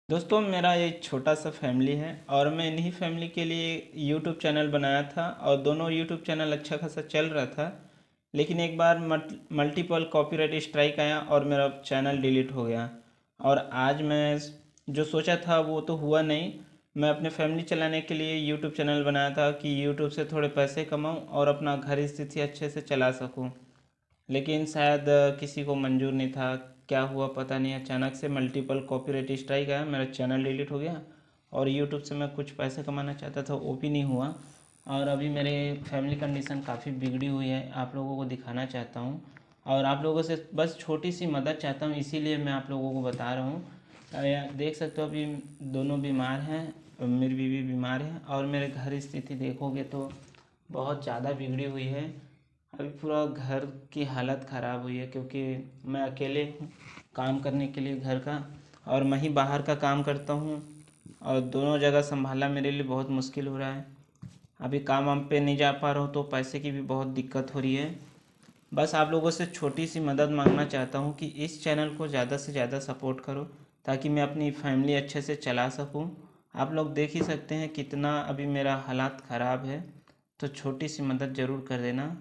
दोस्तों मेरा एक छोटा सा फैमिली है और मैं इन्हीं फैमिली के लिए यूट्यूब चैनल बनाया था और दोनों यूट्यूब चैनल अच्छा खासा चल रहा था। लेकिन एक बार मल्टीपल कॉपीराइट स्ट्राइक आया और मेरा चैनल डिलीट हो गया। और आज मैं जो सोचा था वो तो हुआ नहीं। मैं अपने फैमिली चलाने के लिए यूट्यूब चैनल बनाया था कि यूट्यूब से थोड़े पैसे कमाऊं और अपना घर स्थिति अच्छे से चला सकूं। लेकिन शायद किसी को मंजूर नहीं था। क्या हुआ पता नहीं, अचानक से मल्टीपल कॉपीराइट स्ट्राइक आया, मेरा चैनल डिलीट हो गया। और यूट्यूब से मैं कुछ पैसे कमाना चाहता था वो भी नहीं हुआ। और अभी मेरे फैमिली कंडीशन काफ़ी बिगड़ी हुई है, आप लोगों को दिखाना चाहता हूँ। और आप लोगों से बस छोटी सी मदद चाहता हूँ, इसीलिए मैं आप लोगों को बता रहा हूँ। देख सकते हो अभी दोनों बीमार हैं, मेरी बीवी बीमार है और मेरे घर स्थिति देखोगे तो बहुत ज़्यादा बिगड़ी हुई है। अभी पूरा घर की हालत ख़राब हुई है क्योंकि मैं अकेले हूँ काम करने के लिए घर का, और मैं ही बाहर का काम करता हूँ। और दोनों जगह संभालना मेरे लिए बहुत मुश्किल हो रहा है। अभी काम वाम पे नहीं जा पा रहा हूँ तो पैसे की भी बहुत दिक्कत हो रही है। बस आप लोगों से छोटी सी मदद मांगना चाहता हूँ कि इस चैनल को ज़्यादा से ज़्यादा सपोर्ट करो ताकि मैं अपनी फैमिली अच्छे से चला सकूँ। आप लोग देख ही सकते हैं कितना अभी मेरा हालात ख़राब है, तो छोटी सी मदद ज़रूर कर देना।